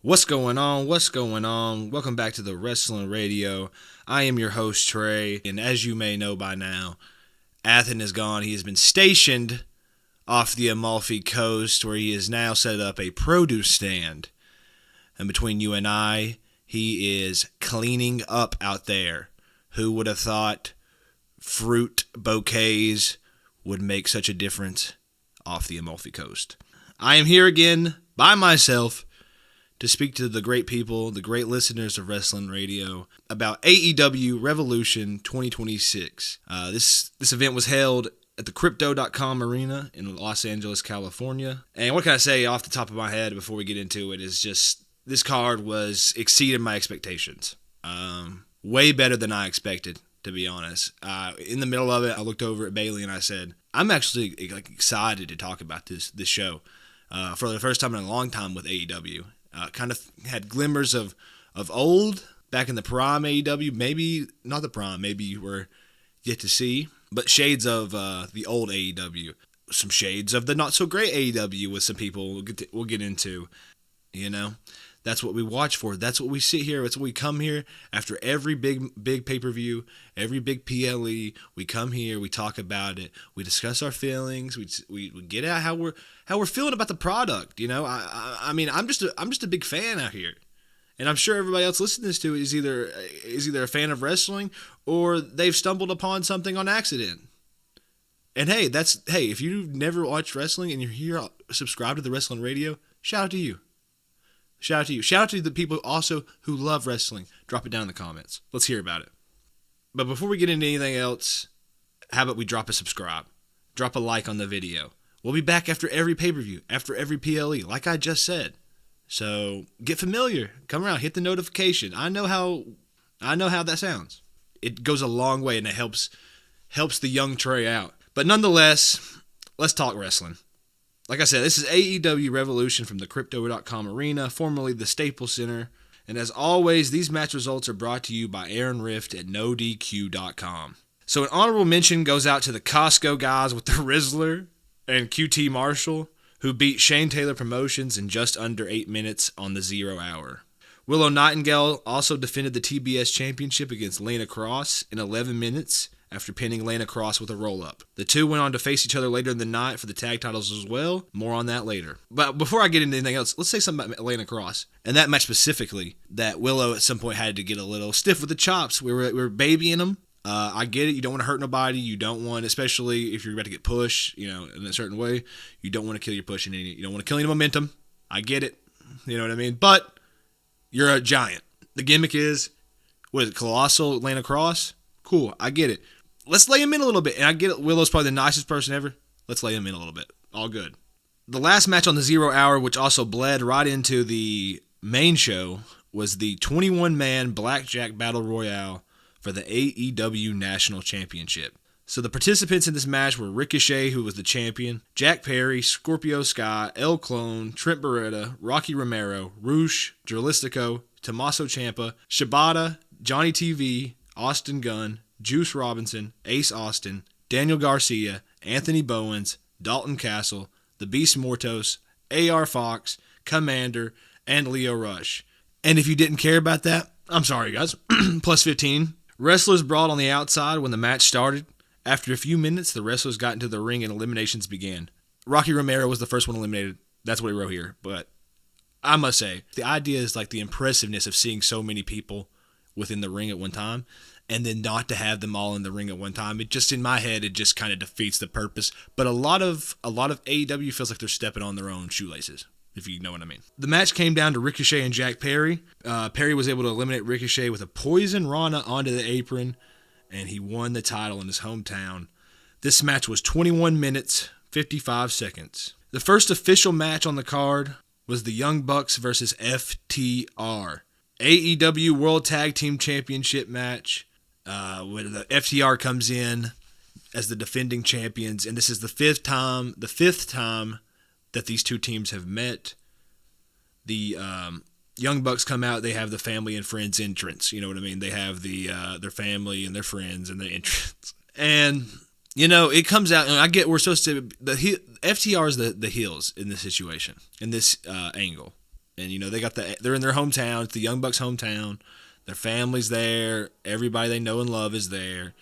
What's going on? What's going on? Welcome back to the Wrestlin Radio. I am your host, Trey, and as you may know by now, Athen is gone. He has been stationed off the Amalfi Coast, where he has now set up a produce stand. And between you and I, he is cleaning up out there. Who would have thought fruit bouquets would make such a difference off the Amalfi Coast? I am here again by myself to speak to the great people, the great listeners of Wrestlin Radio, about AEW Revolution 2026. This event was held at the Crypto.com Marina in Los Angeles, California. And what can I say off the top of my head before we get into it is just, this card was exceeded my expectations. Way better than I expected, to be honest. In the middle of it, I looked over at Bayne and I said, I'm actually excited to talk about this show for the first time in a long time with AEW. Kind of had glimmers of old, back in the prime AEW, maybe not the prime, maybe you were yet to see, but shades of the old AEW. Some shades of the not-so-great AEW with some people we'll get into, you know. That's what we watch for. That's what we sit here. That's what we come here after every big pay-per-view, every big PLE. We come here, we talk about it, we discuss our feelings, we get out how we're feeling about the product. You know, I mean, I'm just a big fan out here, and I'm sure everybody else listening to this too is either a fan of wrestling or they've stumbled upon something on accident. And hey, if you've never watched wrestling and you're here subscribed to the Wrestling Radio, shout out to you. Shout out to you. Shout out to the people also who love wrestling. Drop it down in the comments. Let's hear about it. But before we get into anything else, how about we drop a subscribe? Drop a like on the video. We'll be back after every pay-per-view, after every PLE, like I just said. So get familiar. Come around. Hit the notification. I know how that sounds. It goes a long way and it helps the young Trey out. But nonetheless, let's talk wrestling. Like I said, this is AEW Revolution from the Crypto.com Arena, formerly the Staples Center. And as always, these match results are brought to you by Aaron Rift at NoDQ.com. So an honorable mention goes out to the Costco guys with the Rizzler and QT Marshall, who beat Shane Taylor Promotions in just under 8 minutes on the 0 hour. Willow Nightingale also defended the TBS Championship against Lana Kross in 11 minutes, after pinning Lana Kross with a roll-up. The two went on to face each other later in the night for the tag titles as well. More on that later. But before I get into anything else, let's say something about Lana Kross. And that match specifically, that Willow at some point had to get a little stiff with the chops. We were babying him. I get it. You don't want to hurt nobody. You don't want, especially if you're about to get pushed, in a certain way, you don't want to kill your pushing. You don't want to kill any momentum. I get it. You know what I mean? But you're a giant. The gimmick is, Colossal Lana Kross? Cool. I get it. Let's lay him in a little bit. And I get it, Willow's probably the nicest person ever. Let's lay him in a little bit. All good. The last match on the 0 hour, which also bled right into the main show, was the 21-man Blackjack Battle Royale for the AEW National Championship. So the participants in this match were Ricochet, who was the champion, Jack Perry, Scorpio Sky, El Clone, Trent Beretta, Rocky Romero, Roosh, Dralistico, Tommaso Ciampa, Shibata, Johnny TV, Austin Gunn, Juice Robinson, Ace Austin, Daniel Garcia, Anthony Bowens, Dalton Castle, The Beast Mortos, AR Fox, Commander, and Leo Rush. And if you didn't care about that, I'm sorry guys, plus 15. Wrestlers brawled on the outside when the match started. After a few minutes, the wrestlers got into the ring and eliminations began. Rocky Romero was the first one eliminated. That's what he wrote here. But I must say, the idea is like the impressiveness of seeing so many people within the ring at one time, and then not to have them all in the ring at one time. It just, in my head, it just kind of defeats the purpose. But a lot of AEW feels like they're stepping on their own shoelaces, if you know what I mean. The match came down to Ricochet and Jack Perry. Perry was able to eliminate Ricochet with a poison Rana onto the apron, and he won the title in his hometown. This match was 21 minutes, 55 seconds. The first official match on the card was the Young Bucks versus FTR. AEW World Tag Team Championship match. Where the FTR comes in as the defending champions, and this is the fifth time that these two teams have met. The Young Bucks come out, they have the family and friends entrance, you know what I mean? They have their family and their friends and their entrance. And, it comes out, and I get we're supposed to, FTR is the heels in this situation, in this angle. And, they're in their hometown. It's the Young Bucks' hometown. Their family's there. Everybody they know and love is there.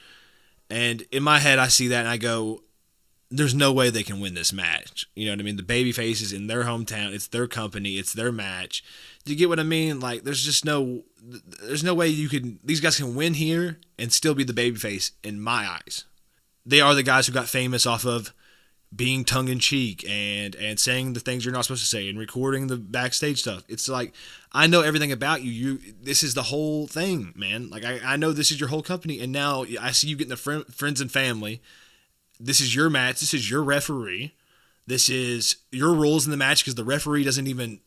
And in my head, I see that and I go, there's no way they can win this match. You know what I mean? The babyface is in their hometown. It's their company. It's their match. Do you get what I mean? Like, there's no way these guys can win here and still be the babyface in my eyes. They are the guys who got famous off of being tongue-in-cheek and saying the things you're not supposed to say and recording the backstage stuff. It's like, I know everything about you. This is the whole thing, man. Like, I know this is your whole company, and now I see you getting the friends and family. This is your match. This is your referee. This is your rules in the match because the referee doesn't even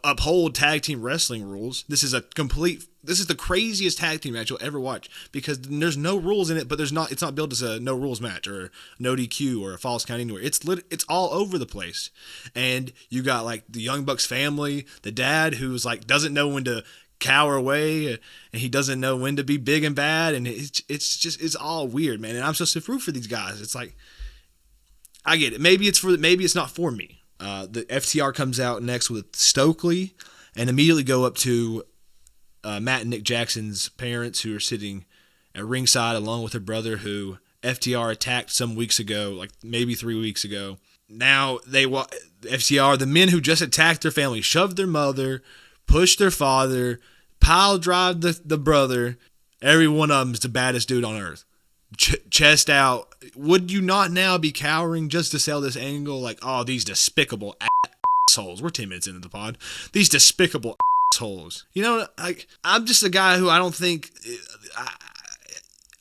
uphold tag team wrestling rules. This is the craziest tag team match you'll ever watch because there's no rules in it, but it's not billed as a no rules match or no DQ or a false count anywhere. It's all over the place. And you got like the Young Bucks family, the dad who's like doesn't know when to cower away and he doesn't know when to be big and bad, and it's all weird, man. And I'm supposed to root for these guys. It's like, I get it. Maybe it's not for me. The FTR comes out next with Stokely and immediately go up to Matt and Nick Jackson's parents who are sitting at ringside along with their brother who FTR attacked some weeks ago, like maybe 3 weeks ago. Now FTR, the men who just attacked their family, shoved their mother, pushed their father, pile drive the brother. Every one of them is the baddest dude on earth. Chest out. Would you not now be cowering just to sell this angle? Like, oh, these despicable assholes. We're 10 minutes into the pod. These despicable assholes. I'm just a guy who I don't think...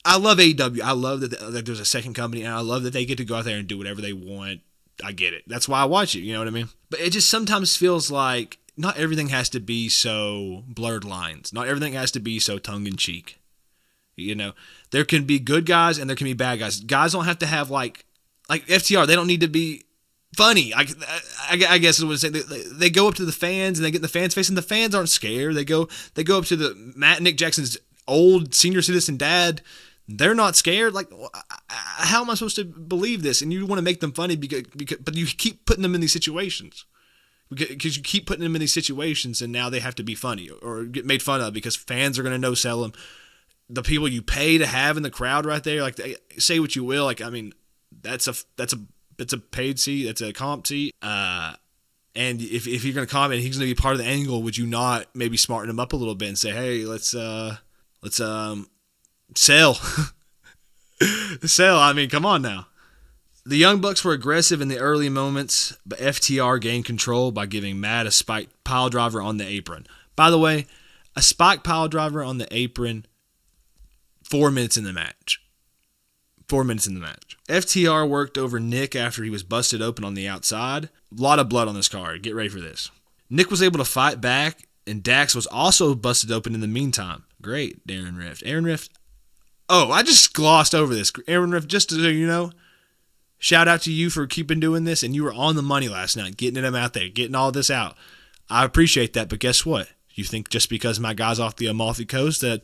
I love AEW. I love that there's a second company, and I love that they get to go out there and do whatever they want. I get it. That's why I watch it. You know what I mean? But it just sometimes feels like not everything has to be so blurred lines. Not everything has to be so tongue-in-cheek. There can be good guys and there can be bad guys. Guys don't have to have like FTR. They don't need to be funny. I guess I would say they go up to the fans and they get in the fans' face and the fans aren't scared. They go up to the Matt and Nick Jackson's old senior citizen dad. They're not scared. Like, how am I supposed to believe this? And you want to make them funny but you keep putting them in these situations. Because you keep putting them in these situations and now they have to be funny or get made fun of because fans are going to no-sell them. The people you pay to have in the crowd right there, like, say what you will, like, I mean, it's a paid seat, that's a comp seat, and if you're gonna comment, he's gonna be part of the angle. Would you not maybe smarten him up a little bit and say, hey, let's sell, sell? I mean, come on now. The Young Bucks were aggressive in the early moments, but FTR gained control by giving Matt a spike pile driver on the apron. By the way, a spike pile driver on the apron. 4 minutes in the match. 4 minutes in the match. FTR worked over Nick after he was busted open on the outside. A lot of blood on this card. Get ready for this. Nick was able to fight back, and Dax was also busted open in the meantime. Great, Aaron Rift. Aaron Rift. Oh, I just glossed over this. Aaron Rift, just so you know, shout out to you for keeping doing this, and you were on the money last night, getting them out there, getting all this out. I appreciate that, but guess what? You think just because my guy's off the Amalfi Coast that...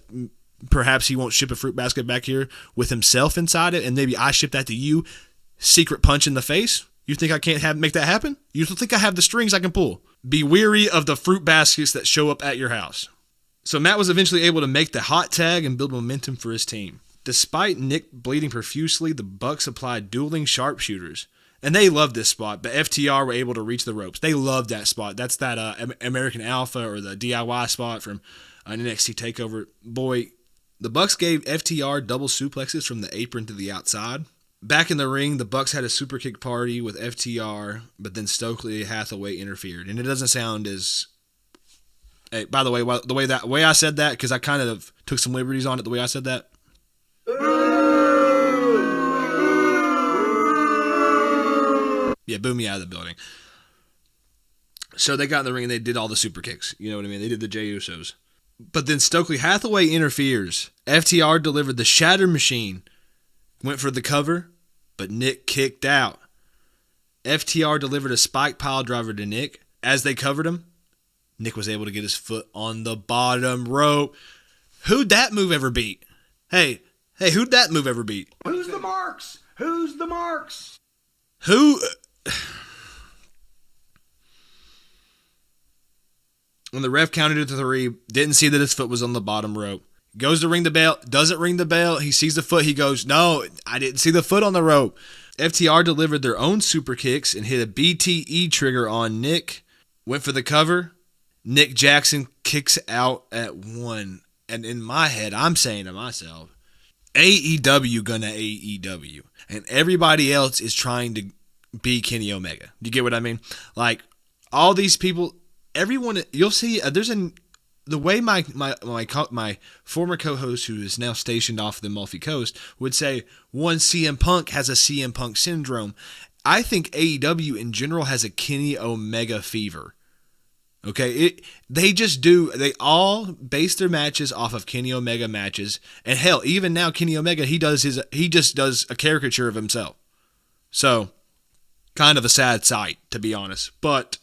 perhaps he won't ship a fruit basket back here with himself inside it, and maybe I ship that to you, secret punch in the face? You think I can't make that happen? You think I have the strings I can pull? Be weary of the fruit baskets that show up at your house. So Matt was eventually able to make the hot tag and build momentum for his team. Despite Nick bleeding profusely, the Bucks applied dueling sharpshooters. And they loved this spot, but FTR were able to reach the ropes. They loved that spot. That's that American Alpha or the DIY spot from an NXT TakeOver. Boy, the Bucks gave FTR double suplexes from the apron to the outside. Back in the ring, the Bucks had a super kick party with FTR, but then Stokely Hathaway interfered. And it doesn't sound as... Hey, by the way, the way I said that, because I kind of took some liberties on it, the way I said that. Yeah, boo me out of the building. So they got in the ring and they did all the super kicks. You know what I mean? They did the Jey Usos. But then Stokely Hathaway interferes. FTR delivered the Shatter Machine. Went for the cover, but Nick kicked out. FTR delivered a spike pile driver to Nick. As they covered him, Nick was able to get his foot on the bottom rope. Who'd that move ever beat? Hey, who'd that move ever beat? Who's the marks? Who's the marks? Who... When the ref counted it to 3, didn't see that his foot was on the bottom rope. Goes to ring the bell, doesn't ring the bell. He sees the foot. He goes, no, I didn't see the foot on the rope. FTR delivered their own super kicks and hit a BTE trigger on Nick. Went for the cover. Nick Jackson kicks out at 1. And in my head, I'm saying to myself, AEW gonna AEW. And everybody else is trying to be Kenny Omega. You get what I mean? Like, all these people, everyone, you'll see, the way my former co-host, who is now stationed off the Amalfi Coast, would say, one CM Punk has a CM Punk syndrome. I think AEW in general has a Kenny Omega fever. Okay, they just do. They all base their matches off of Kenny Omega matches, and hell, even now Kenny Omega, he just does a caricature of himself. So, kind of a sad sight, to be honest. But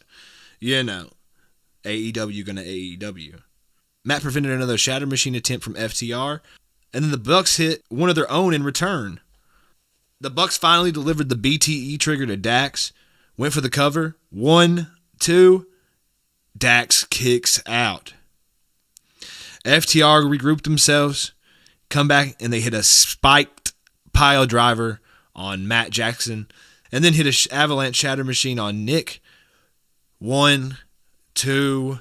AEW gonna AEW. Matt prevented another Shatter Machine attempt from FTR, and then the Bucks hit one of their own in return. The Bucks finally delivered the BTE trigger to Dax, went for the cover, 1, 2. Dax kicks out. FTR regrouped themselves, come back, and they hit a spiked pile driver on Matt Jackson, and then hit an avalanche shatter machine on Nick. 1, 2,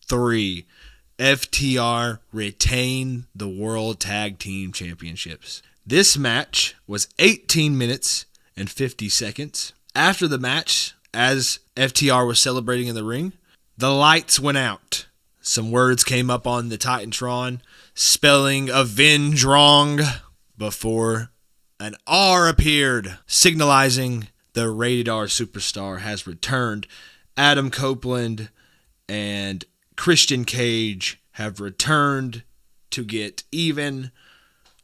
3. FTR retain the World Tag Team Championships. This match was 18 minutes and 50 seconds. After the match, as FTR was celebrating in the ring, the lights went out. Some words came up on the Titantron, spelling avenge wrong, before an R appeared, signalizing the Rated R Superstar has returned. Adam Copeland and Christian Cage have returned to get even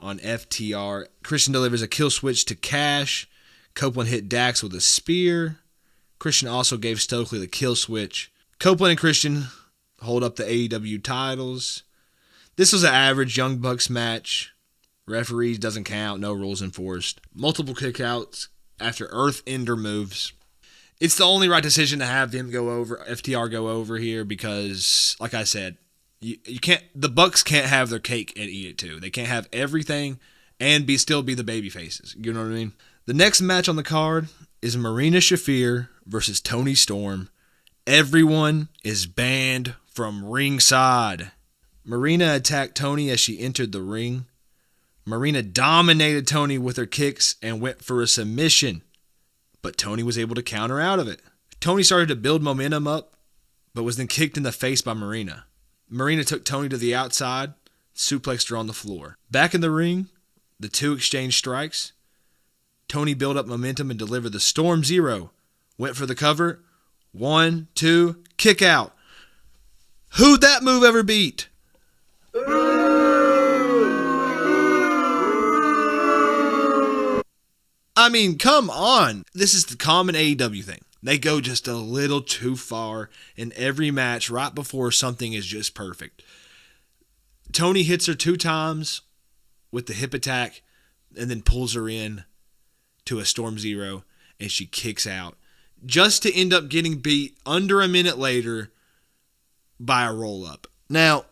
on FTR. Christian delivers a kill switch to Cash. Copeland hit Dax with a spear. Christian also gave Stokely the kill switch. Copeland and Christian hold up the AEW titles. This was an average Young Bucks match. Referees doesn't count, no rules enforced. Multiple kickouts after Earth Ender moves. It's the only right decision to have them go over, FTR go over here, because, like I said, you can't. The Bucks can't have their cake and eat it too. They can't have everything and still be the baby faces. You know what I mean? The next match on the card is Marina Shafir versus Toni Storm. Everyone is banned from ringside. Marina attacked Toni as she entered the ring. Marina dominated Toni with her kicks and went for a submission, but Toni was able to counter out of it. Toni started to build momentum up, but was then kicked in the face by Marina. Marina took Toni to the outside, suplexed her on the floor. Back in the ring, the two exchanged strikes. Toni built up momentum and delivered the Storm Zero. Went for the cover. 1, 2, kick out. Who'd that move ever beat? I mean, come on. This is the common AEW thing. They go just a little too far in every match right before something is just perfect. Toni hits her 2 times with the hip attack and then pulls her in to a Storm Zero, and she kicks out, just to end up getting beat under a minute later by a roll-up. Now,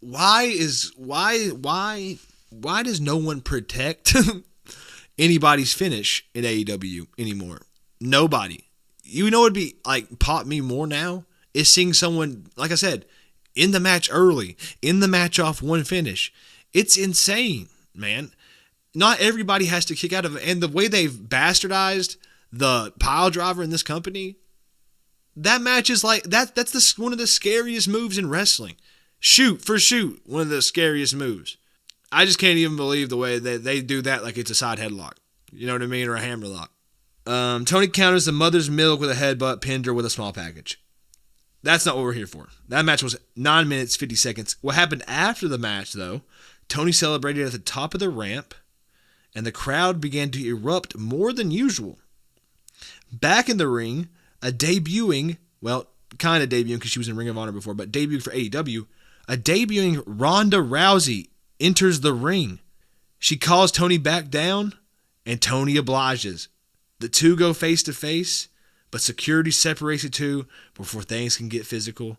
why does no one protect anybody's finish in AEW anymore? Nobody. You know, it'd be like pop me more now is seeing someone, like I said, in the match early, in the match off one finish. It's insane, man. Not everybody has to kick out of it. And the way they've bastardized the pile driver in this company, that match is like, that's one of the scariest moves in wrestling. Shoot for shoot, one of the scariest moves. I just can't even believe the way they do that like it's a side headlock. You know what I mean? Or a hammerlock. Toni counters the mother's milk with a headbutt, pinned her with a small package. That's not what we're here for. That match was 9 minutes, 50 seconds. What happened after the match, though, Toni celebrated at the top of the ramp, and the crowd began to erupt more than usual. Back in the ring, kind of debuting because she was in Ring of Honor before, but debuting for AEW, a debuting Ronda Rousey enters the ring. She calls Toni back down, and Toni obliges. The two go face to face, but security separates the two before things can get physical.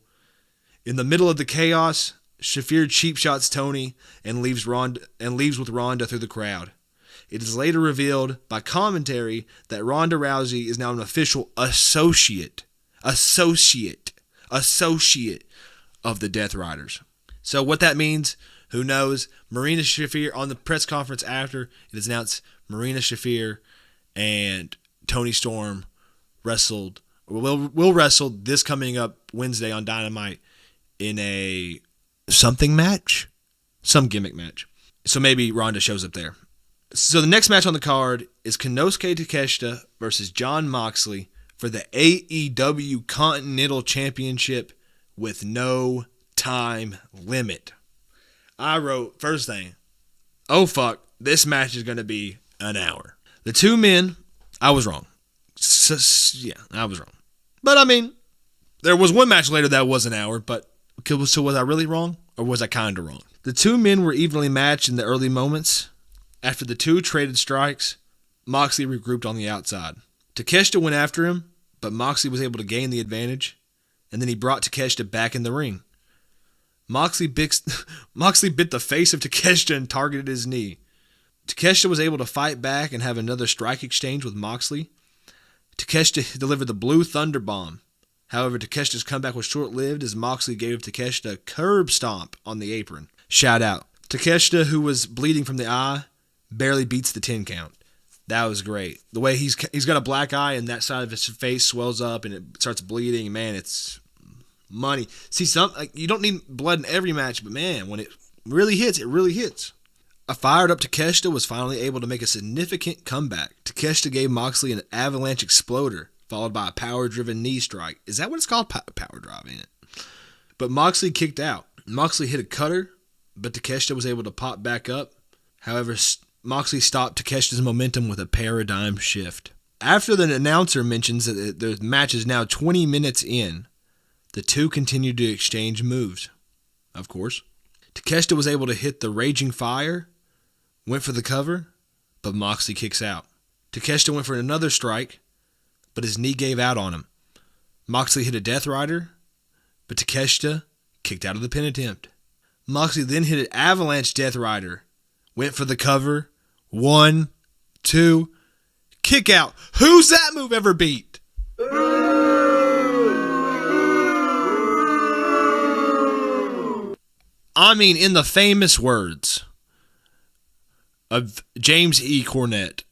In the middle of the chaos, Shafir cheap shots Toni and leaves with Ronda through the crowd. It is later revealed by commentary that Ronda Rousey is now an official associate of the Death Riders. So what that means, who knows? Marina Shafir, on the press conference after, it is announced Marina Shafir and Toni Storm will wrestle this coming up Wednesday on Dynamite in a something match? Some gimmick match. So maybe Ronda shows up there. So the next match on the card is Konosuke Takeshita versus Jon Moxley for the AEW Continental Championship with no time limit. I wrote, first thing, oh fuck, this match is going to be an hour. The two men, I was wrong. I was wrong. But I mean, there was one match later that was an hour, but so was I really wrong? Or was I kind of wrong? The two men were evenly matched in the early moments. After the two traded strikes, Moxley regrouped on the outside. Takeshita went after him, but Moxley was able to gain the advantage, and then he brought Takeshita back in the ring. Moxley bit the face of Takeshita and targeted his knee. Takeshita was able to fight back and have another strike exchange with Moxley. Takeshita delivered the Blue Thunder Bomb. However, Takeshita's comeback was short-lived as Moxley gave Takeshita a curb stomp on the apron. Shout out. Takeshita, who was bleeding from the eye, barely beats the 10 count. That was great. The way he's got a black eye and that side of his face swells up and it starts bleeding. Man, it's money. See, you don't need blood in every match, but man, when it really hits, it really hits. A fired up Takeshita was finally able to make a significant comeback. Takeshita gave Moxley an avalanche exploder, followed by a power-driven knee strike. Is that what it's called? Power drive, ain't it? But Moxley kicked out. Moxley hit a cutter, but Takeshita was able to pop back up. However, Moxley stopped Takeshita's momentum with a paradigm shift. After the announcer mentions that the match is now 20 minutes in, the two continued to exchange moves. Of course. Takeshita was able to hit the Raging Fire, went for the cover, but Moxley kicks out. Takeshita went for another strike, but his knee gave out on him. Moxley hit a Death Rider, but Takeshita kicked out of the pin attempt. Moxley then hit an Avalanche Death Rider, went for the cover, 1, 2, kick out. Who's that move ever beat? I mean, in the famous words of James E. Cornette,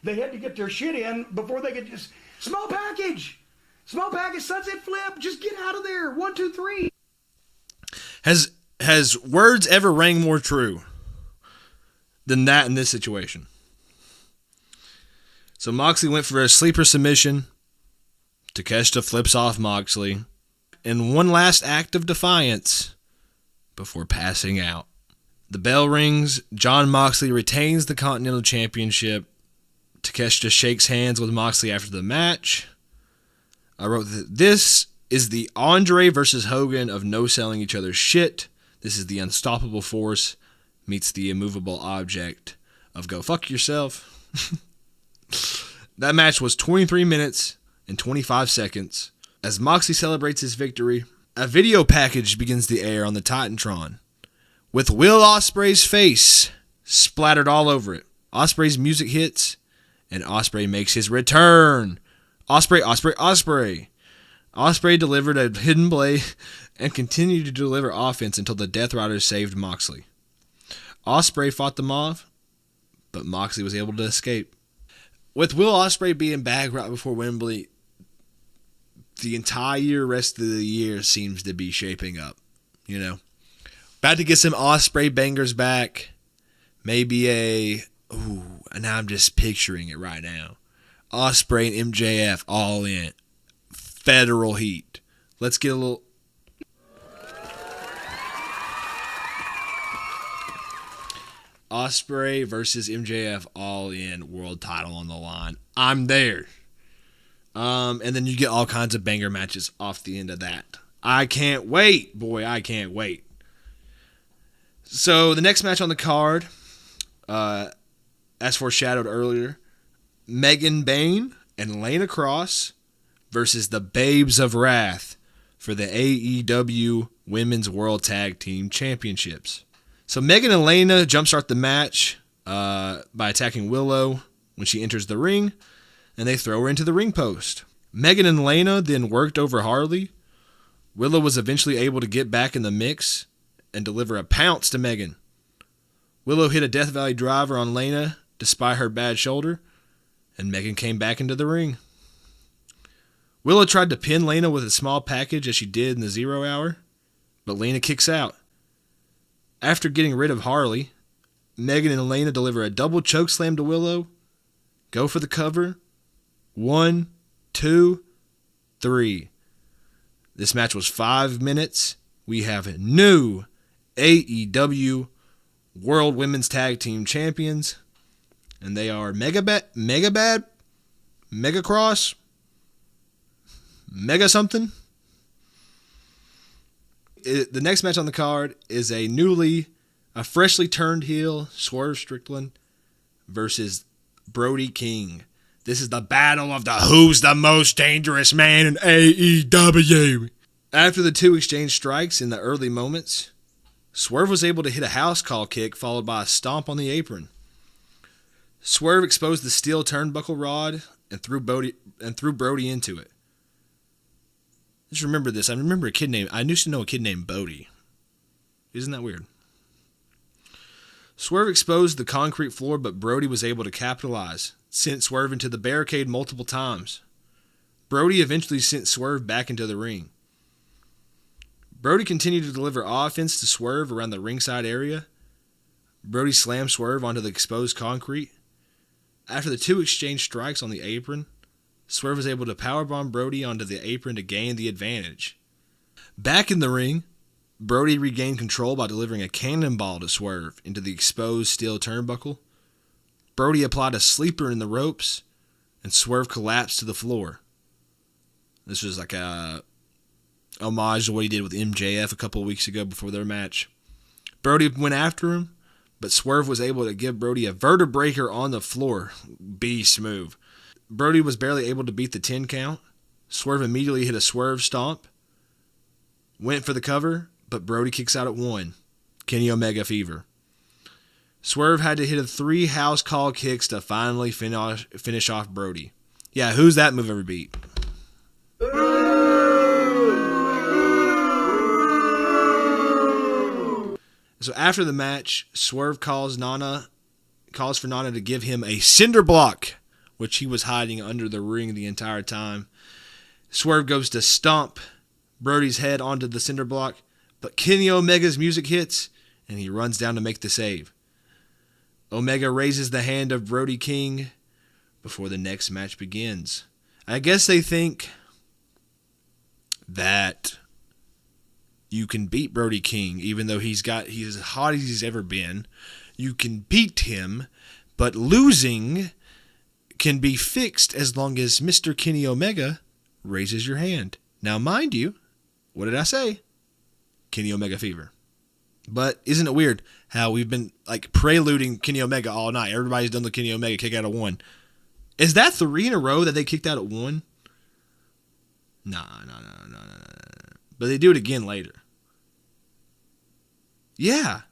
they had to get their shit in before they could just... Small package, sunset flip, just get out of there. 1, 2, 3. Has words ever rang more true than that in this situation? So Moxley went for a sleeper submission. Takeshita flips off Moxley in one last act of defiance before passing out. The bell rings. Jon Moxley retains the Continental Championship. Takeshita shakes hands with Moxley after the match. I wrote that this is the Andrade versus Hogan of no selling each other's shit. This is the unstoppable force meets the immovable object of go fuck yourself. That match was 23 minutes and 25 seconds. As Moxley celebrates his victory, a video package begins to air on the Titantron, with Will Ospreay's face splattered all over it. Ospreay's music hits, and Ospreay makes his return. Ospreay. Ospreay delivered a hidden blade and continued to deliver offense until the Death Riders saved Moxley. Ospreay fought them off, but Moxley was able to escape. With Will Ospreay being back right before Wembley, the entire rest of the year seems to be shaping up, you know. About to get some Ospreay bangers back. Maybe now I'm just picturing it right now. Ospreay and MJF all in. Federal heat. Let's get a little... Ospreay versus MJF all in, world title on the line. I'm there. And then you get all kinds of banger matches off the end of that. I can't wait. Boy, I can't wait. So the next match on the card, as foreshadowed earlier, Bayne and Lana Kross versus the Babes of Wrath for the AEW Women's World Tag Team Championships. So Megan and Lana jumpstart the match by attacking Willow when she enters the ring, and they throw her into the ring post. Megan and Lana then worked over Harley. Willow was eventually able to get back in the mix and deliver a pounce to Megan. Willow hit a Death Valley driver on Lana despite her bad shoulder, and Megan came back into the ring. Willow tried to pin Lana with a small package as she did in the 0 hour, but Lana kicks out. After getting rid of Harley, Megan and Lana deliver a double chokeslam to Willow, go for the cover. 1, 2, 3. This match was 5 minutes. We have new AEW World Women's Tag Team Champions, and they are Mega Kross, Mega something. The next match on the card is a freshly turned heel Swerve Strickland versus Brody King. This is the battle of the who's the most dangerous man in AEW. After the two exchange strikes in the early moments, Swerve was able to hit a house call kick followed by a stomp on the apron. Swerve exposed the steel turnbuckle rod and threw Brody into it. Just remember this. I used to know a kid named Bodie. Isn't that weird? Swerve exposed the concrete floor, but Brody was able to capitalize, sent Swerve into the barricade multiple times. Brody eventually sent Swerve back into the ring. Brody continued to deliver offense to Swerve around the ringside area. Brody slammed Swerve onto the exposed concrete. After the two exchanged strikes on the apron, Swerve was able to powerbomb Brody onto the apron to gain the advantage. Back in the ring, Brody regained control by delivering a cannonball to Swerve into the exposed steel turnbuckle. Brody applied a sleeper in the ropes, and Swerve collapsed to the floor. This was like a homage to what he did with MJF a couple of weeks ago before their match. Brody went after him, but Swerve was able to give Brody a vertebreaker on the floor. Beast move. Brody was barely able to beat the 10 count. Swerve immediately hit a swerve stomp. Went for the cover, but Brody kicks out at 1. Kenny Omega fever. Swerve had to hit 3 house call kicks to finally finish off Brody. Yeah, who's that move ever beat? So after the match, Swerve calls for Nana to give him a cinder block, which he was hiding under the ring the entire time. Swerve goes to stomp Brody's head onto the cinder block, but Kenny Omega's music hits, and he runs down to make the save. Omega raises the hand of Brody King before the next match begins. I guess they think that you can beat Brody King, even though he's as hot as he's ever been. You can beat him, but losing can be fixed as long as Mr. Kenny Omega raises your hand. Now, mind you, what did I say? Kenny Omega fever. But isn't it weird how we've been like preluding Kenny Omega all night? Everybody's done the Kenny Omega kick out at 1. Is that 3 in a row that they kicked out at 1? No. But they do it again later. Yeah.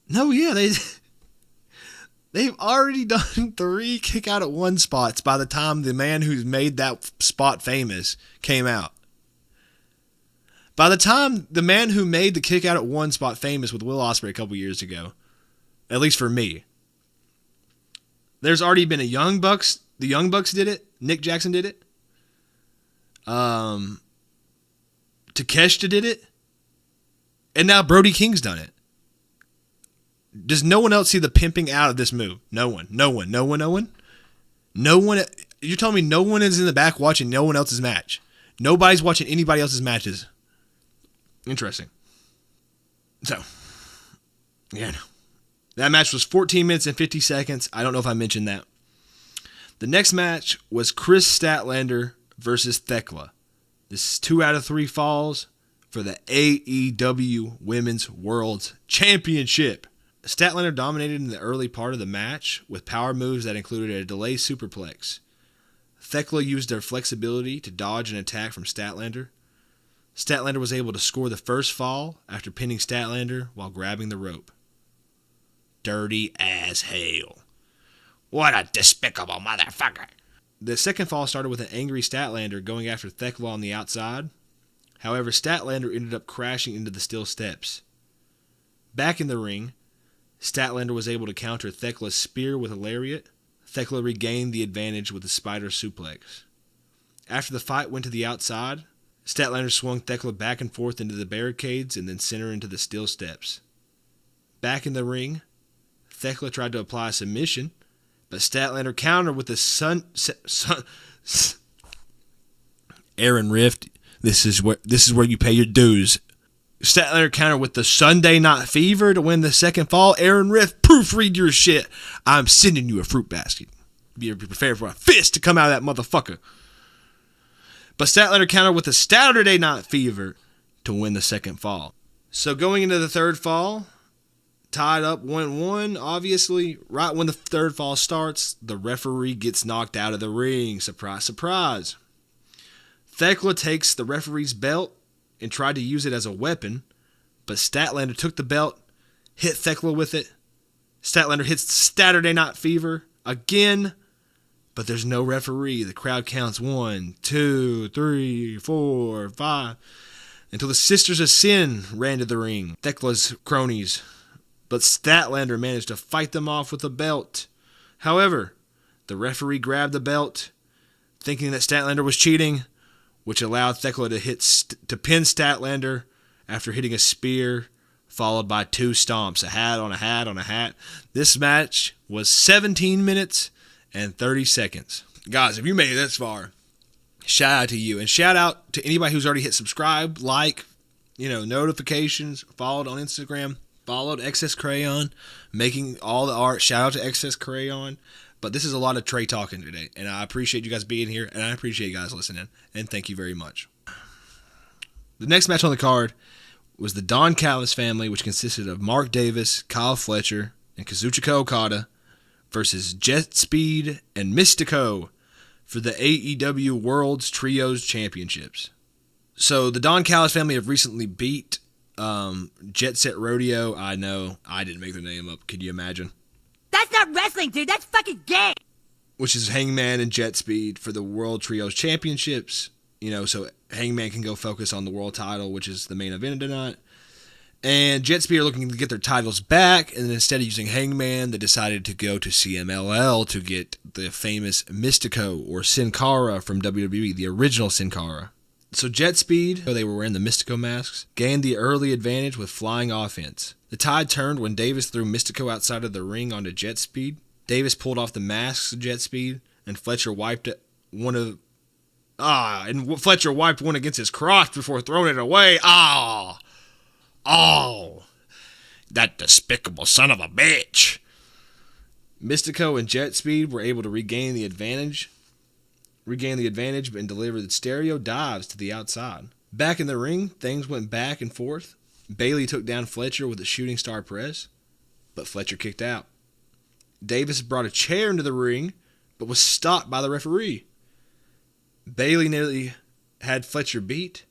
No, yeah, they've already done 3 kick out at 1 spots by the time the man who's made that spot famous came out. By the time the man who made the kick out at 1 spot famous with Will Ospreay a couple years ago, at least for me, there's already been a Young Bucks. The Young Bucks did it. Nick Jackson did it. Takeshita did it. And now Brody King's done it. Does no one else see the pimping out of this move? No one. You're telling me no one is in the back watching no one else's match? Nobody's watching anybody else's matches. Interesting. So, yeah, no. That match was 14 minutes and 50 seconds. I don't know if I mentioned that. The next match was Kris Statlander versus Thekla. This is 2 out of 3 falls for the AEW Women's World Championship. Statlander dominated in the early part of the match with power moves that included a delay superplex. Thekla used their flexibility to dodge an attack from Statlander. Statlander was able to score the first fall after pinning Statlander while grabbing the rope. Dirty as hell. What a despicable motherfucker. The second fall started with an angry Statlander going after Thekla on the outside. However, Statlander ended up crashing into the steel steps. Back in the ring, Statlander was able to counter Thekla's spear with a lariat. Thekla regained the advantage with a spider suplex. After the fight went to the outside, Statlander swung Thekla back and forth into the barricades and then sent her into the steel steps. Back in the ring, Thekla tried to apply a submission, but Statlander countered with the Aaron Rift, this is where you pay your dues. Statlander countered with the Sunday Night Fever to win the second fall. Aaron Rift, proofread your shit. I'm sending you a fruit basket. Be prepared for a fist to come out of that motherfucker. But Statlander countered with the Saturday Night Fever to win the second fall. So going into the third fall, tied up 1-1, obviously. Right when the third fall starts, the referee gets knocked out of the ring. Surprise, surprise. Thekla takes the referee's belt and tried to use it as a weapon, but Statlander took the belt, hit Thekla with it. Statlander hits Saturday Night Fever again, but there's no referee. The crowd counts 1, 2, 3, 4, 5, until the Sisters of Sin ran to the ring, Thekla's cronies. But Statlander managed to fight them off with the belt. However, the referee grabbed the belt, thinking that Statlander was cheating, which allowed Thekla to pin Statlander after hitting a spear, followed by 2 stomps, a hat on a hat on a hat. This match was 17 minutes and 30 seconds. Guys, if you made it this far, shout out to you. And shout out to anybody who's already hit subscribe, like, notifications, followed on Instagram, followed Excess Crayon, making all the art. Shout out to Excess Crayon. But this is a lot of Trey talking today, and I appreciate you guys being here, and I appreciate you guys listening, and thank you very much. The next match on the card was the Don Callis family, which consisted of Mark Davis, Kyle Fletcher, and Kazuchika Okada versus Jetspeed and Mistico for the AEW World's Trios Championships. So the Don Callis family have recently beat Jet Set Rodeo. I know, I didn't make the name up. Could you imagine? That's not wrestling, dude. That's fucking gay. Which is Hangman and Jetspeed for the World Trios Championships. So Hangman can go focus on the world title, which is the main event tonight. And Jetspeed are looking to get their titles back, and then instead of using Hangman, they decided to go to CMLL to get the famous Mistico or Sin Cara from WWE, the original Sin Cara. So Jetspeed, they were wearing the Mistico masks, gained the early advantage with flying offense. The tide turned when Davis threw Mistico outside of the ring onto Jetspeed. Davis pulled off the masks of Jetspeed, and Fletcher wiped one against his crotch before throwing it away. That despicable son of a bitch. Mistico and Jetspeed were able to regain the advantage and delivered stereo dives to the outside. Back in the ring, things went back and forth. Bayley took down Fletcher with a shooting star press, but Fletcher kicked out. Davis brought a chair into the ring, but was stopped by the referee. Bayley nearly had Fletcher beat.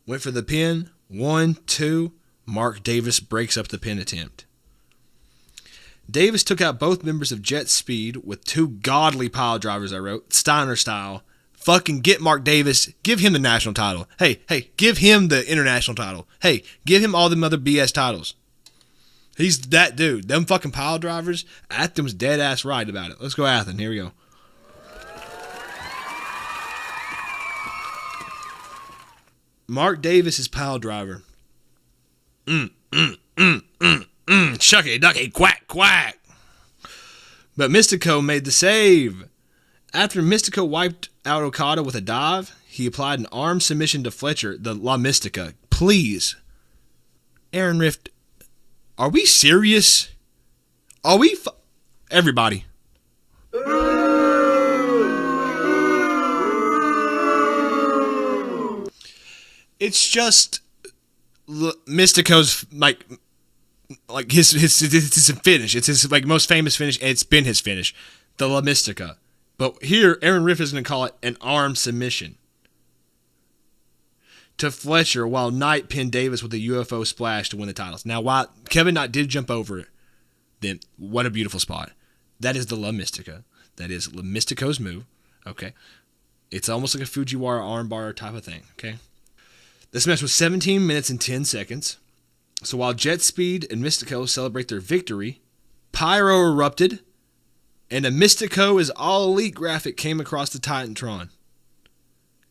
Went for the pin. 1, 2. Mark Davis breaks up the pin attempt. Davis took out both members of Jetspeed with 2 godly pile drivers, I wrote, Steiner style. Fucking get Mark Davis. Give him the national title. Hey, give him the international title. Hey, give him all them other BS titles. He's that dude. Them fucking pile drivers, Athem's dead ass right about it. Let's go Athen. Here we go. Mark Davis is pile driver. Shucky ducky quack quack. But Mistico made the save. After Mistico wiped out Okada with a dive, he applied an arm submission to Fletcher, the La Mystica. Please. Aaron Rift, are we serious? Are we everybody. It's just Mystico's like his finish. It's his most famous finish. It's been his finish. The La Mystica. But here, Aaron Riff is going to call it an arm submission to Fletcher, while Knight pinned Davis with a UFO splash to win the titles. Now, while Kevin Knight did jump over it, then what a beautiful spot. That is the La Mystica. That is La Mystico's move. Okay. It's almost like a Fujiwara armbar type of thing. Okay. This match was 17 minutes and 10 seconds. So while Jetspeed and Mistico celebrate their victory, Pyro erupted, and a Mistico is all elite graphic came across the Titantron.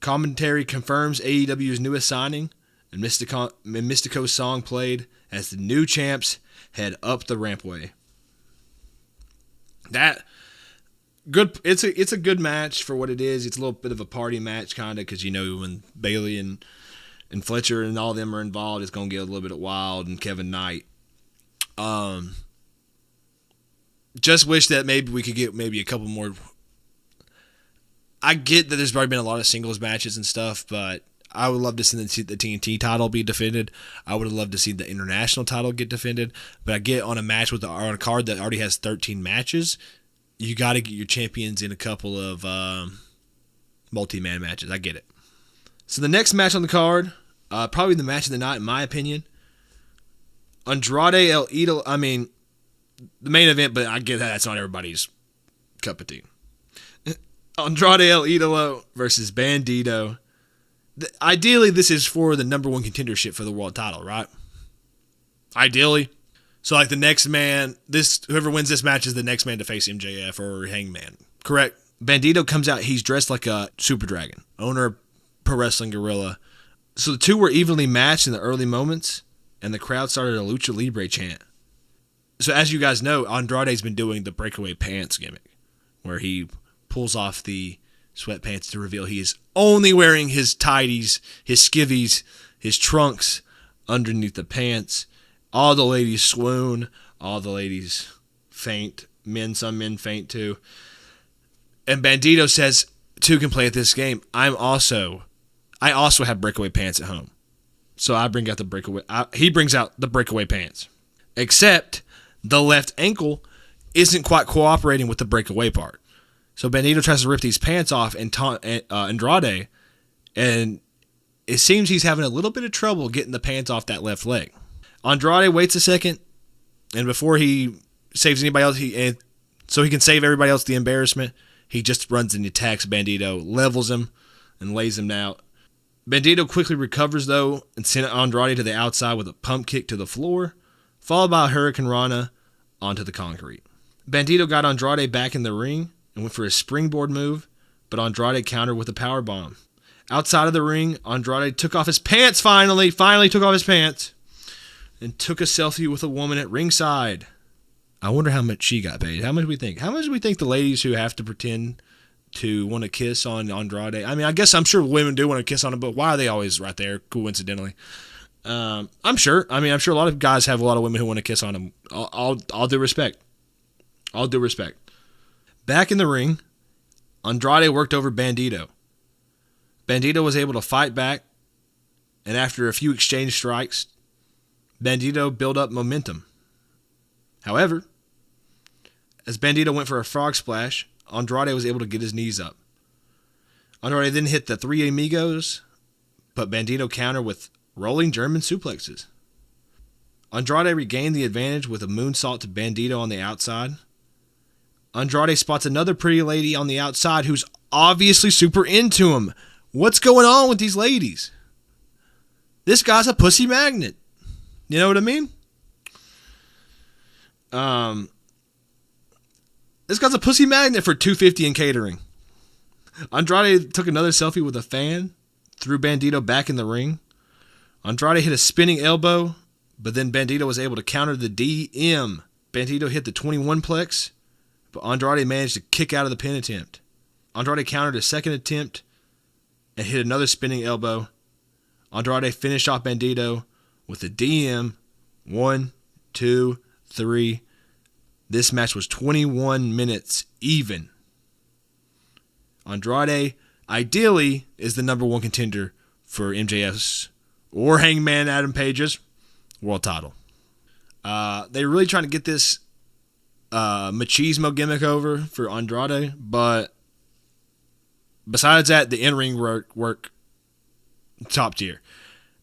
Commentary confirms AEW's newest signing, and Mystico's song played as the new champs head up the rampway. That good. It's a good match for what it is. It's a little bit of a party match, kind of, because when Bailey and Fletcher and all of them are involved, it's gonna get a little bit wild. And Kevin Knight. Just wish that maybe we could get maybe a couple more. I get that there's probably been a lot of singles matches and stuff, but I would love to see the TNT title be defended. I would have loved to see the international title get defended. But I get on a card that already has 13 matches, you got to get your champions in a couple of multi-man matches. I get it. So the next match on the card, probably the match of the night in my opinion, Andrade El Idolo. I mean, the main event, but I get that that's not everybody's cup of tea. Andrade El Idolo versus Bandido. Ideally, this is for the number one contendership for the world title, right? Ideally. So, like, the next man, whoever wins this match is the next man to face MJF or Hangman. Correct. Bandido comes out, he's dressed like a Super Dragon, owner of Pro Wrestling Guerrilla. So the two were evenly matched in the early moments, and the crowd started a Lucha Libre chant. So as you guys know, Andrade's been doing the breakaway pants gimmick, where he pulls off the sweatpants to reveal he is only wearing his tighties, his skivvies, his trunks underneath the pants. All the ladies swoon, all the ladies faint, some men faint too. And Bandido says, two can play at this game. I also have breakaway pants at home. So I bring out the breakaway. He brings out the breakaway pants. Except the left ankle isn't quite cooperating with the breakaway part. So Bandido tries to rip these pants off and Andrade, and it seems he's having a little bit of trouble getting the pants off that left leg. Andrade waits a second, and before he saves anybody else, so he can save everybody else the embarrassment, he just runs and attacks Bandido, levels him, and lays him out. Bandido quickly recovers, though, and sends Andrade to the outside with a pump kick to the floor, followed by a Hurricane Rana onto the concrete. Bandido got Andrade back in the ring and went for a springboard move, but Andrade countered with a powerbomb. Outside of the ring, Andrade took off his pants finally took off his pants, and took a selfie with a woman at ringside. I wonder how much she got paid. How much do we think? How much do we think the ladies who have to pretend to want to kiss on Andrade? I mean, I'm sure women do want to kiss on him, but why are they always right there, coincidentally? I'm sure a lot of guys have a lot of women who want to kiss on him. All due respect. All due respect. Back in the ring, Andrade worked over Bandido. Bandido was able to fight back, and after a few exchange strikes, Bandido built up momentum. However, as Bandido went for a frog splash, Andrade was able to get his knees up. Andrade then hit the Three Amigos, but Bandido countered with rolling German suplexes. Andrade regained the advantage with a moonsault to Bandido on the outside. Andrade spots another pretty lady on the outside who's obviously super into him. What's going on with these ladies? This guy's a pussy magnet. You know what I mean? This guy's a pussy magnet for $250 in catering. Andrade took another selfie with a fan, threw Bandido back in the ring. Andrade hit a spinning elbow, but then Bandido was able to counter the DM. Bandido hit the 21-plex, but Andrade managed to kick out of the pin attempt. Andrade countered a second attempt and hit another spinning elbow. Andrade finished off Bandido with the DM. 1, 2, 3. This match was 21 minutes even. Andrade, ideally, is the number one contender for MJF's or Hangman Adam Page's world title. They're really trying to get this machismo gimmick over for Andrade, but besides that, the in-ring work top tier.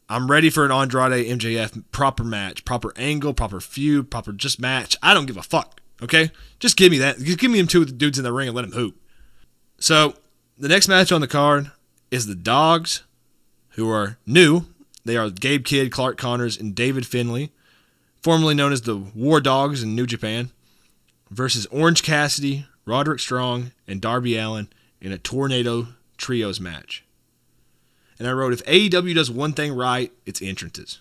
I'm ready for an Andrade MJF proper match, proper angle, proper feud, proper just match. I don't give a fuck, okay? Just give me that. Just give me them two dudes in the ring and let them hoop. So, the next match on the card is the Dogs, who are new. They are Gabe Kidd, Clark Connors, and David Finlay, formerly known as the War Dogs in New Japan, versus Orange Cassidy, Roderick Strong, and Darby Allin in a Tornado Trios match. And I wrote, if AEW does one thing right, it's entrances.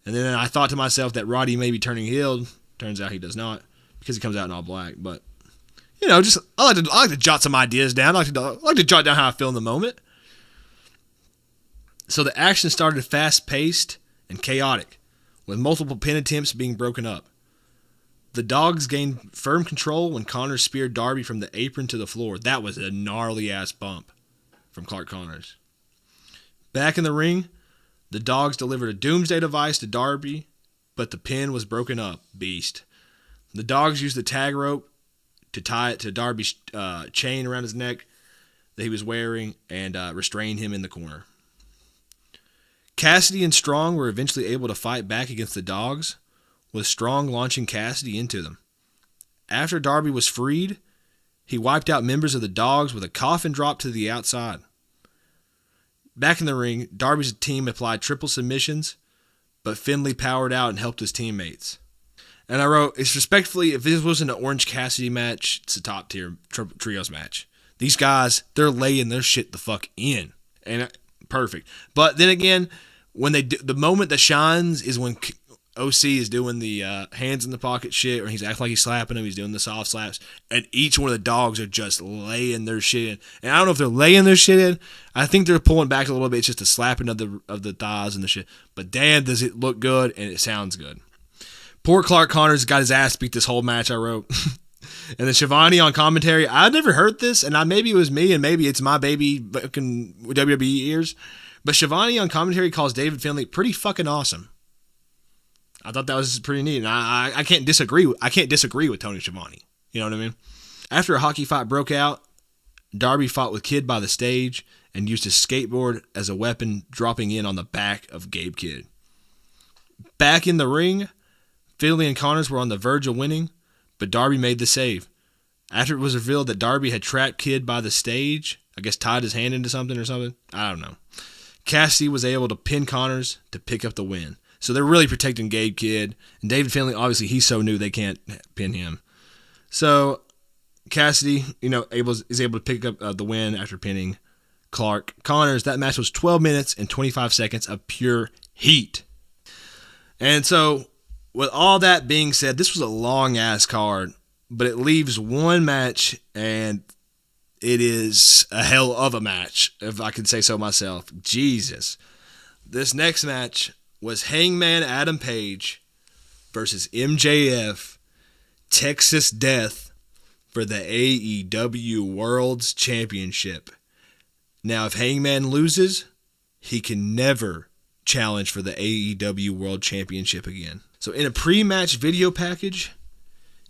And then I thought to myself that Roddy may be turning heel. Turns out he does not, because he comes out in all black. But, you know, just I like to jot some ideas down. I like to jot down how I feel in the moment. So the action started fast-paced and chaotic, with multiple pin attempts being broken up. The Dogs gained firm control when Connors speared Darby from the apron to the floor. That was a gnarly-ass bump from Clark Connors. Back in the ring, the Dogs delivered a doomsday device to Darby, but the pin was broken up. Beast. The Dogs used the tag rope to tie it to Darby's chain around his neck that he was wearing and restrain him in the corner. Cassidy and Strong were eventually able to fight back against the Dogs, with Strong launching Cassidy into them. After Darby was freed, he wiped out members of the Dogs with a coffin drop to the outside. Back in the ring, Darby's team applied triple submissions, but Finlay powered out and helped his teammates. And I wrote, it's respectfully, if this wasn't an Orange Cassidy match, it's a top tier trios match. These guys, they're laying their shit the fuck in. And perfect. But then again, when they do, the moment that shines is when OC is doing the hands in the pocket shit, or he's acting like he's slapping him, he's doing the soft slaps, and each one of the Dogs are just laying their shit in. And I don't know if they're laying their shit in. I think they're pulling back a little bit. It's just the slapping of the thighs and the shit. But damn, does it look good, and it sounds good. Poor Clark Connors got his ass beat this whole match, I wrote. And then Shivani on commentary, I never heard this, and maybe it was me, and maybe it's my baby fucking WWE ears, but Shivani on commentary calls David Finlay pretty fucking awesome. I thought that was pretty neat, and I can't disagree. I can't disagree with Tony Schiavone. You know what I mean? After a hockey fight broke out, Darby fought with Kidd by the stage and used his skateboard as a weapon, dropping in on the back of Gabe Kidd. Back in the ring, Finlay and Connors were on the verge of winning, but Darby made the save. After it was revealed that Darby had trapped Kidd by the stage, I guess tied his hand into something or something, I don't know, Cassidy was able to pin Connors to pick up the win. So they're really protecting Gabe Kidd. And David Finlay, obviously, he's so new they can't pin him. So Cassidy, is able to pick up the win after pinning Clark Connors. That match was 12 minutes and 25 seconds of pure heat. And so, with all that being said, this was a long-ass card, but it leaves one match, and it is a hell of a match, if I can say so myself. Jesus. This next match was Hangman Adam Page versus MJF, Texas Death, for the AEW World's Championship. Now, if Hangman loses, he can never challenge for the AEW World Championship again. So in a pre-match video package,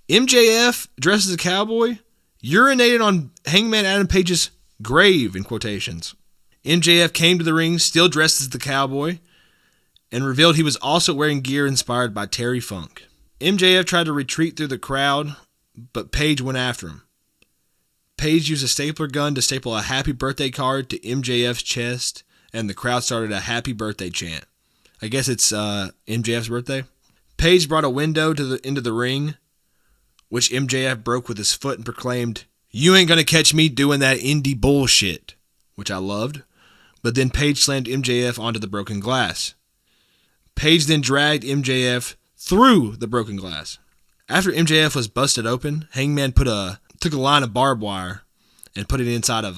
MJF, dressed as a cowboy, urinated on Hangman Adam Page's grave, in quotations. MJF came to the ring still dressed as the cowboy, and revealed he was also wearing gear inspired by Terry Funk. MJF tried to retreat through the crowd, but Page went after him. Page used a stapler gun to staple a happy birthday card to MJF's chest, and the crowd started a happy birthday chant. I guess it's MJF's birthday. Page brought a window into the ring, which MJF broke with his foot and proclaimed, "You ain't gonna catch me doing that indie bullshit," which I loved. But then Page slammed MJF onto the broken glass. Page then dragged MJF through the broken glass. After MJF was busted open, Hangman took a line of barbed wire and put it inside of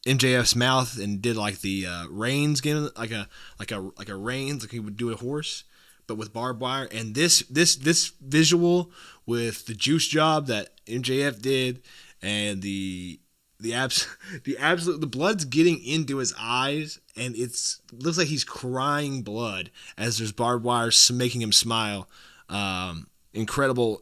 MJF's mouth and did like the reins, like a reins, like he would do a horse, but with barbed wire. And this visual with the juice job that MJF did, and the blood's getting into his eyes, and looks like he's crying blood as there's barbed wire making him smile. Incredible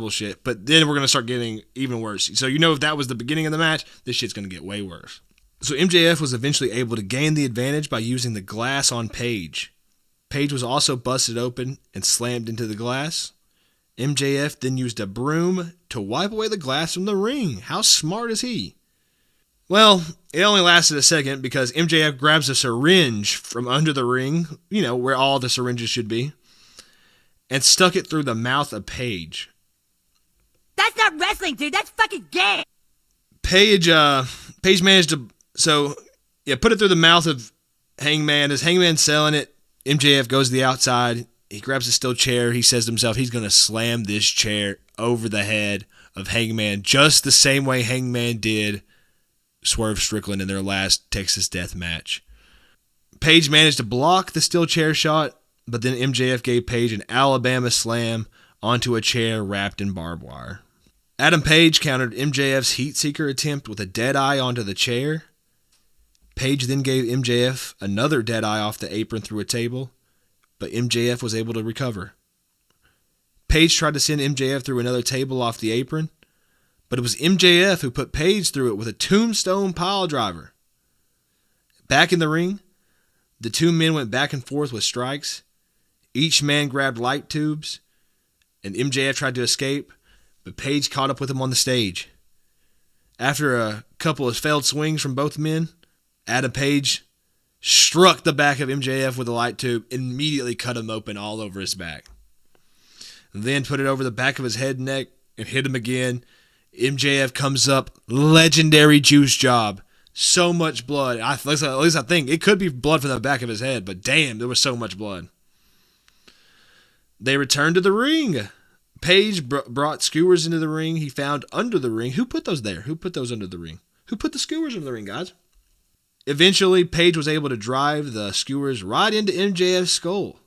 shit. But then we're gonna start getting even worse. So if that was the beginning of the match, this shit's gonna get way worse. So MJF was eventually able to gain the advantage by using the glass on Page. Page was also busted open and slammed into the glass. MJF then used a broom to wipe away the glass from the ring. How smart is he? Well, it only lasted a second because MJF grabs a syringe from under the ring, where all the syringes should be, and stuck it through the mouth of Page. That's not wrestling, dude. That's fucking gay. Page managed to, put it through the mouth of Hangman. As Hangman's selling it, MJF goes to the outside. He grabs a steel chair. He says to himself, he's going to slam this chair over the head of Hangman just the same way Hangman did Swerve Strickland in their last Texas death match. Page managed to block the steel chair shot, but then MJF gave Page an Alabama slam onto a chair wrapped in barbed wire. Adam Page countered MJF's heat seeker attempt with a dead eye onto the chair. Page then gave MJF another dead eye off the apron through a table, but MJF was able to recover. Page tried to send MJF through another table off the apron, but it was MJF who put Page through it with a tombstone pile driver. Back in the ring, the two men went back and forth with strikes. Each man grabbed light tubes, and MJF tried to escape, but Page caught up with him on the stage. After a couple of failed swings from both men, Adam Page struck the back of MJF with a light tube, and immediately cut him open all over his back. Then put it over the back of his head and neck and hit him again. MJF comes up, legendary juice job. So much blood. At least I think it could be blood from the back of his head, but damn, there was so much blood. They returned to the ring. Page brought skewers into the ring. He found under the ring. Who put those there? Who put those under the ring? Who put the skewers in the ring, guys? Eventually, Page was able to drive the skewers right into MJF's skull.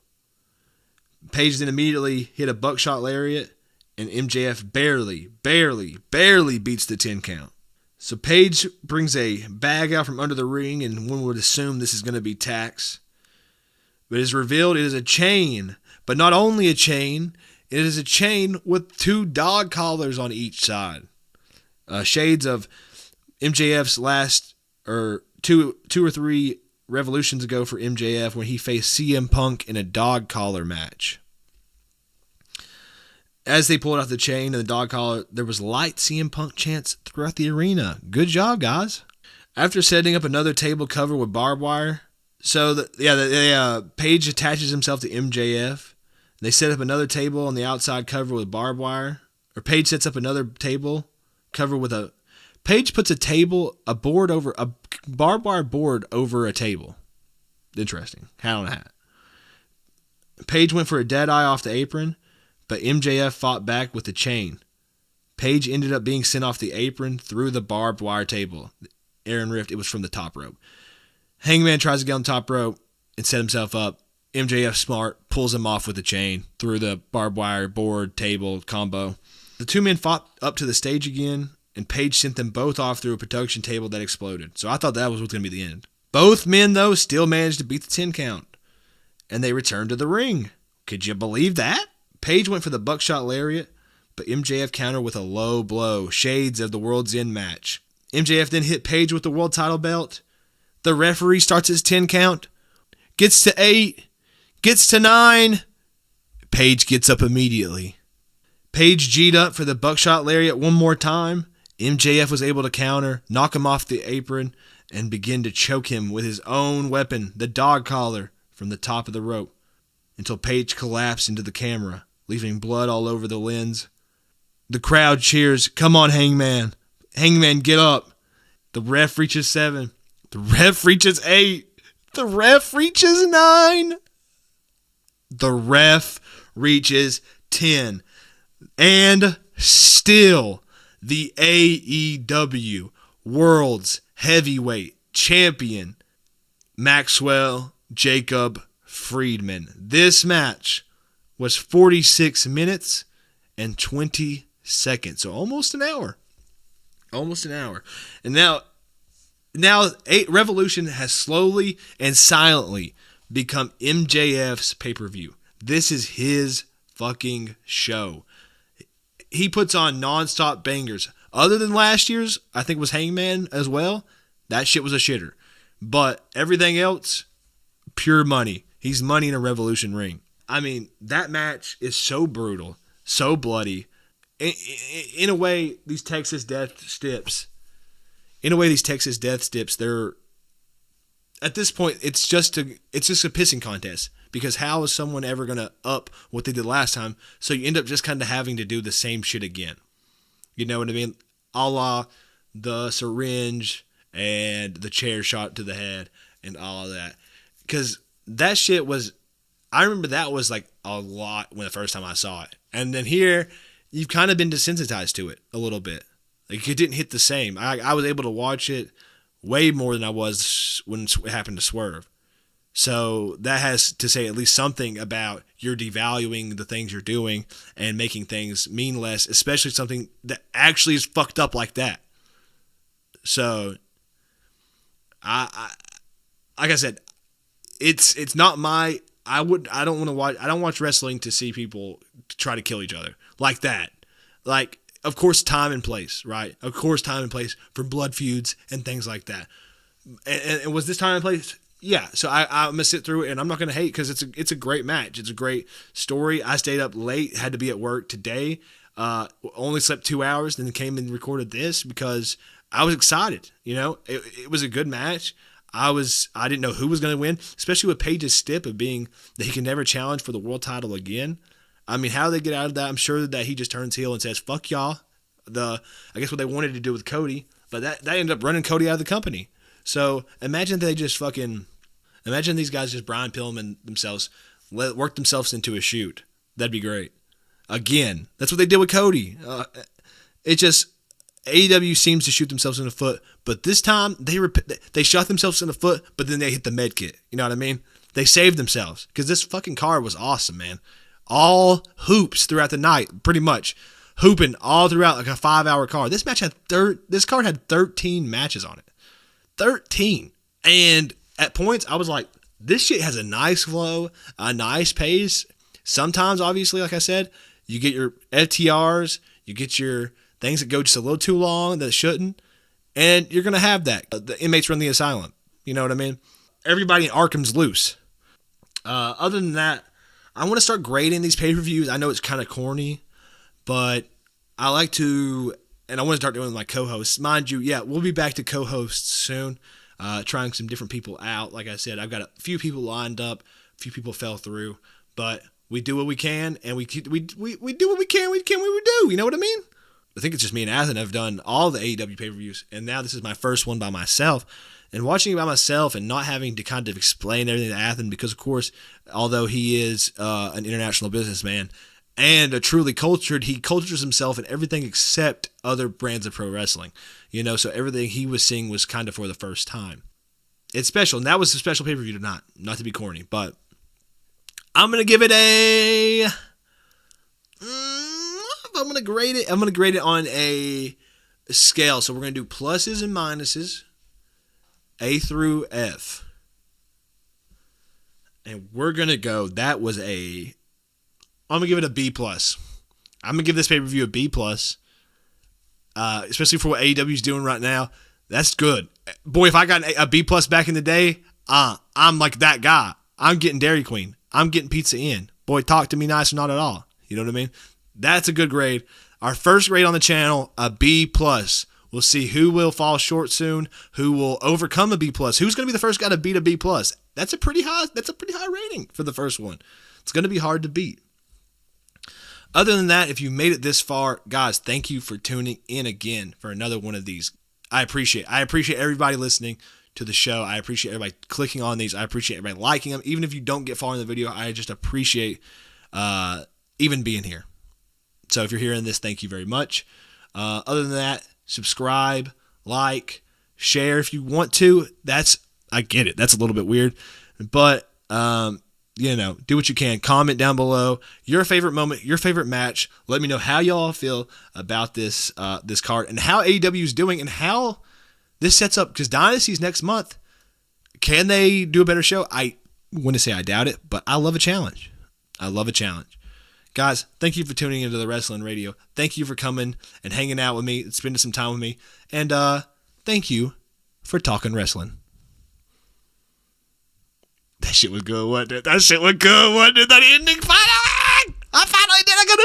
Page then immediately hit a buckshot lariat, and MJF barely beats the 10 count. So Page brings a bag out from under the ring, and one would assume this is going to be tacks. But it is revealed it is a chain. But not only a chain, it is a chain with 2 dog collars on each side. Shades of MJF's last, two or three revolutions ago for MJF when he faced CM Punk in a dog collar match. As they pulled out the chain and the dog collar, there was light CM Punk chants throughout the arena. Good job, guys. After setting up another table cover with barbed wire, Page attaches himself to MJF. They set up another table on the outside cover with barbed wire. Or Page sets up another table cover with a... Page puts a barbed wire board over a table. Interesting. Hat on a hat. Page went for a dead eye off the apron, but MJF fought back with the chain. Page ended up being sent off the apron through the barbed wire table. Aaron Rift, it was from the top rope. Hangman tries to get on the top rope and set himself up. MJF smart, pulls him off with the chain through the barbed wire board table combo. The two men fought up to the stage again, and Page sent them both off through a production table that exploded. So I thought that was going to be the end. Both men, though, still managed to beat the 10 count, and they returned to the ring. Could you believe that? Page went for the buckshot lariat, but MJF countered with a low blow, shades of the World's End match. MJF then hit Page with the world title belt. The referee starts his 10 count, gets to 8, gets to 9. Page gets up immediately. Page G'd up for the buckshot lariat one more time. MJF was able to counter, knock him off the apron, and begin to choke him with his own weapon, the dog collar, from the top of the rope, until Page collapsed into the camera, leaving blood all over the lens. The crowd cheers, "Come on, Hangman. Hangman, get up." The ref reaches 7. The ref reaches 8. The ref reaches 9. The ref reaches 10. And still, the AEW World's Heavyweight Champion, Maxwell Jacob Friedman. This match was 46 minutes and 20 seconds. So almost an hour. Almost an hour. And now Revolution has slowly and silently become MJF's pay-per-view. This is his fucking show. He puts on non-stop bangers. Other than last year's, I think was Hangman as well. That shit was a shitter. But everything else, pure money. He's money in a Revolution ring. I mean, that match is so brutal, so bloody. In a way, these Texas death steps, they're, at this point, it's just a pissing contest. Because how is someone ever going to up what they did last time? So you end up just kind of having to do the same shit again. You know what I mean? A la the syringe and the chair shot to the head and all of that. Because that shit was, I remember that was like a lot when the first time I saw it. And then here, you've kind of been desensitized to it a little bit. Like it didn't hit the same. I was able to watch it way more than I was when it happened to Swerve. So that has to say at least something about you're devaluing the things you're doing and making things mean less, especially something that actually is fucked up like that. So, I like I said, it's not my. I don't watch wrestling to see people try to kill each other like that. Like, of course, time and place, right? Of course, time and place for blood feuds and things like that. And was this time and place? Yeah, so I'm going to sit through it, and I'm not going to hate because it's a great match. It's a great story. I stayed up late, had to be at work today, only slept 2 hours, then came and recorded this because I was excited. You know, it was a good match. I didn't know who was going to win, especially with Paige's stip of being that he can never challenge for the world title again. I mean, how do they get out of that? I'm sure that he just turns heel and says, fuck y'all. I guess what they wanted to do with Cody, but that ended up running Cody out of the company. So imagine they just imagine these guys just Brian Pillman themselves, work themselves into a shoot. That'd be great. Again, that's what they did with Cody. It just, AEW seems to shoot themselves in the foot, but this time they shot themselves in the foot, but then they hit the med kit. You know what I mean? They saved themselves because this fucking card was awesome, man. All hoops throughout the night, pretty much. Hooping all throughout like a 5-hour card. This card had 13 matches on it. 13. And at points, I was like, this shit has a nice flow, a nice pace. Sometimes, obviously, like I said, you get your FTRs, you get your things that go just a little too long that shouldn't, and you're going to have that. The inmates run the asylum. You know what I mean? Everybody in Arkham's loose. Other than that, I want to start grading these pay-per-views. I know it's kind of corny, but I like to, and I want to start doing with my co-hosts. Mind you, yeah, we'll be back to co-hosts soon. Trying some different people out. Like I said, I've got a few people lined up. A few people fell through, but we do what we can, and we do what we can. We do. You know what I mean? I think it's just me and Athen have done all the AEW pay-per-views, and now this is my first one by myself. And watching it by myself and not having to kind of explain everything to Athen, because of course, although he is an international businessman and a truly cultured, he cultures himself in everything except other brands of pro wrestling. You know, so everything he was seeing was kind of for the first time. It's special, and that was a special pay-per-view not to be corny, but I'm going to give it a... I'm going to grade it on a scale. So we're going to do pluses and minuses, A through F. And we're going to go, I'm going to give it a B+. I'm going to give this pay-per-view a B+. Especially for what AEW is doing right now. That's good. Boy, if I got a B+ back in the day, I'm like that guy. I'm getting Dairy Queen. I'm getting Pizza Inn. Boy, talk to me nice or not at all. You know what I mean? That's a good grade. Our first grade on the channel, a B+. We'll see who will fall short soon, who will overcome a B+. Who's going to be the first guy to beat a B+? That's a pretty high rating for the first one. It's going to be hard to beat. Other than that, if you made it this far, guys, thank you for tuning in again for another one of these. I appreciate everybody listening to the show. I appreciate everybody clicking on these. I appreciate everybody liking them. Even if you don't get far in the video, I just appreciate even being here. So if you're hearing this, thank you very much. Other than that, subscribe, like, share if you want to. I get it. That's a little bit weird. But, do what you can. Comment down below your favorite moment, your favorite match. Let me know how y'all feel about this card and how AEW is doing and how this sets up. Because Dynasty's next month. Can they do a better show? I want to say I doubt it, but I love a challenge. Guys, thank you for tuning into the Wrestlin Radio. Thank you for coming and hanging out with me and spending some time with me. And thank you for talking wrestling. That shit was good, wasn't it? That shit was good, wasn't it? That ending finally! I finally did a good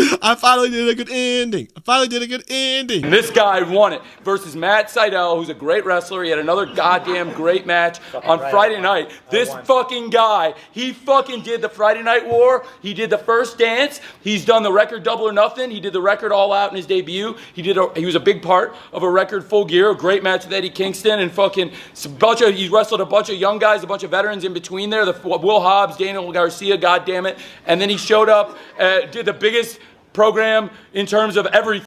ending! I finally did a good ending. And this guy won it versus Matt Sydal, who's a great wrestler. He had another goddamn great match on Friday night. This fucking guy, he fucking did the Friday Night War. He did the first dance. He's done the record Double or Nothing. He did the record All Out in his debut. He was a big part of a record Full Gear, a great match with Eddie Kingston, and he wrestled a bunch of young guys, a bunch of veterans in between there. Will Hobbs, Daniel Garcia, goddamn it. And then he showed up, did the biggest program in terms of everything.